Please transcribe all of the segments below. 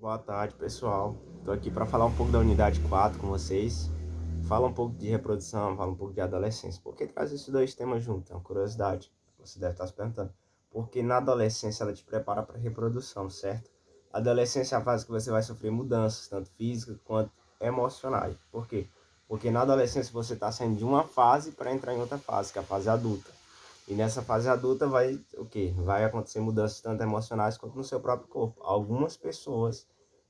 Boa tarde, pessoal. Estou aqui para falar um pouco da unidade 4 com vocês. Fala um pouco de reprodução, fala um pouco de adolescência. Por que traz esses dois temas juntos? É uma curiosidade. Você deve estar se perguntando. Porque na adolescência ela te prepara para a reprodução, certo? A adolescência é a fase que você vai sofrer mudanças, tanto físicas quanto emocionais. Por quê? Porque na adolescência você está saindo de uma fase para entrar em outra fase, que é a fase adulta. E nessa fase adulta vai o quê? Vai acontecer mudanças tanto emocionais quanto no seu próprio corpo. Algumas pessoas,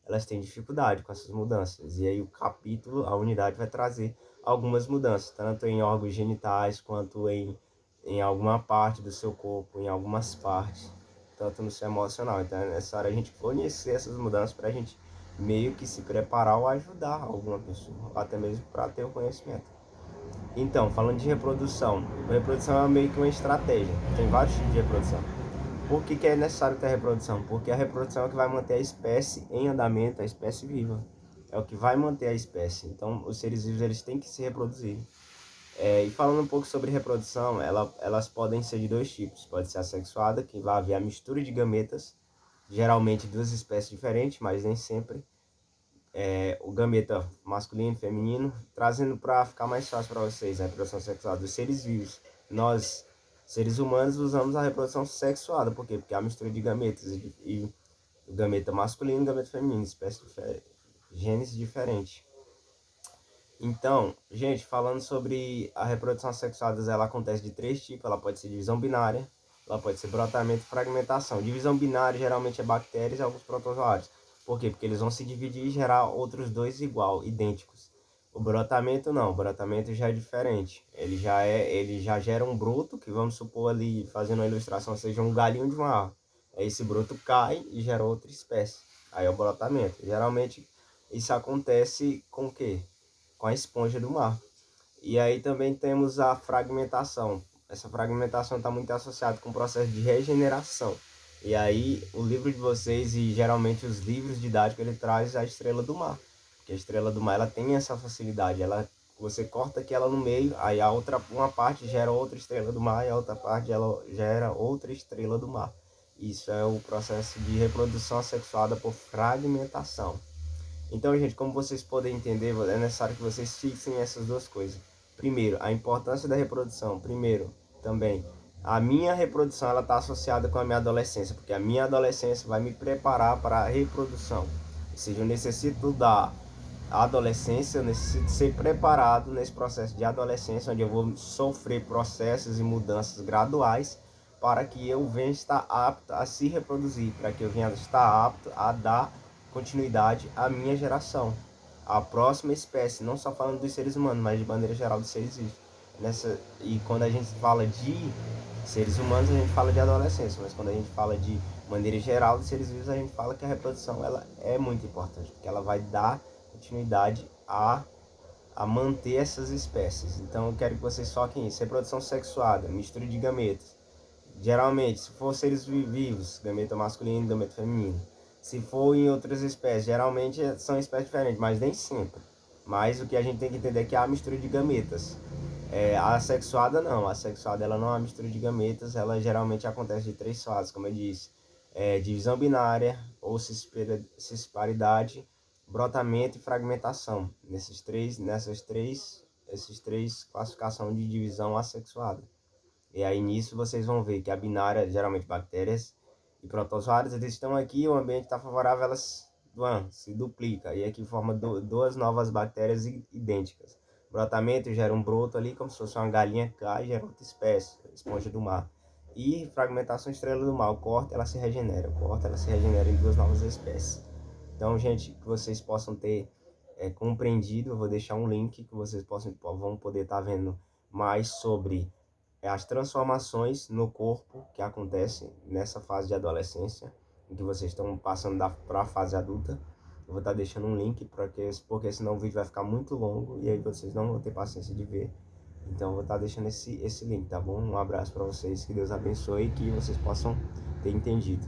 elas têm dificuldade com essas mudanças. E aí o capítulo, a unidade vai trazer algumas mudanças, tanto em órgãos genitais quanto em alguma parte do seu corpo, em algumas partes, tanto no seu emocional. Então é necessário a gente conhecer essas mudanças para a gente meio que se preparar ou ajudar alguma pessoa, até mesmo para ter o conhecimento. Então, falando de reprodução, a reprodução é meio que uma estratégia. Tem vários tipos de reprodução. Por que é necessário ter reprodução? Porque a reprodução é o que vai manter a espécie em andamento, a espécie viva. É o que vai manter a espécie. Então, os seres vivos eles têm que se reproduzir. E falando um pouco sobre reprodução, elas podem ser de dois tipos. Pode ser assexuada, que vai haver a mistura de gametas, geralmente duas espécies diferentes, mas nem sempre o gameta masculino e feminino, trazendo para ficar mais fácil para vocês a reprodução sexual dos seres vivos. Nós, seres humanos, usamos a reprodução sexuada, por quê? Porque é a mistura de gametas e o gameta masculino e o gameta feminino, genes diferentes. Então, gente, falando sobre a reprodução sexuada, ela acontece de três tipos. Ela pode ser divisão binária, ela pode ser brotamento e fragmentação. Divisão binária geralmente é bactérias e alguns protozoários. Por quê? Porque eles vão se dividir e gerar outros dois idênticos. O brotamento não, o brotamento já é diferente. Ele já gera um broto, que vamos supor ali, fazendo uma ilustração, seja um galinho de uma árvore. Aí esse broto cai e gera outra espécie. Aí é o brotamento. Geralmente isso acontece com o quê? Com a esponja do mar. E aí também temos a fragmentação. Essa fragmentação está muito associada com o processo de regeneração. E aí o livro de vocês e geralmente os livros didáticos ele traz a estrela do mar. Porque a estrela do mar ela tem essa facilidade. Você corta aqui ela no meio, aí uma parte gera outra estrela do mar e a outra parte ela gera outra estrela do mar. Isso é o processo de reprodução assexuada por fragmentação. Então, gente, como vocês podem entender, é necessário que vocês fixem essas duas coisas. Primeiro, a importância da reprodução. Primeiro, também, a minha reprodução ela está associada com a minha adolescência, porque a minha adolescência vai me preparar para a reprodução. Ou seja, eu necessito da adolescência, eu necessito ser preparado nesse processo de adolescência, onde eu vou sofrer processos e mudanças graduais para que eu venha estar apto a se reproduzir, para que eu venha estar apto a dar continuidade à minha geração, à próxima espécie, não só falando dos seres humanos, mas de maneira geral dos seres vivos. E quando a gente fala de seres humanos, a gente fala de adolescência, mas quando a gente fala de maneira geral dos seres vivos, a gente fala que a reprodução ela é muito importante, porque ela vai dar continuidade a manter essas espécies. Então eu quero que vocês foquem isso. Reprodução sexuada, mistura de gametas. Geralmente, se for seres vivos, gameta masculino e gameta feminino. Se for em outras espécies, geralmente são espécies diferentes, mas nem sempre. Mas o que a gente tem que entender é que há a mistura de gametas. A sexuada não, a sexuada ela não é uma mistura de gametas, ela geralmente acontece de três fases, como eu disse. Divisão binária ou cisparidade, brotamento e fragmentação. Esses três classificações de divisão assexuada. E aí nisso vocês vão ver que a binária, geralmente bactérias e protozoários, eles estão aqui, o ambiente está favorável, elas se duplica. E aqui forma duas novas bactérias idênticas. Brotamento gera um broto ali, como se fosse uma galinha cai e gera outra espécie, esponja do mar. E fragmentação estrela do mar, o corte ela se regenera, em duas novas espécies. Então, gente, que vocês possam ter compreendido, eu vou deixar um link que vocês vão poder estar vendo mais sobre as transformações no corpo que acontecem nessa fase de adolescência, em que vocês estão passando para a fase adulta. Eu vou estar deixando um link, porque senão o vídeo vai ficar muito longo e aí vocês não vão ter paciência de ver. Então eu vou estar deixando esse link, tá bom? Um abraço para vocês, que Deus abençoe e que vocês possam ter entendido.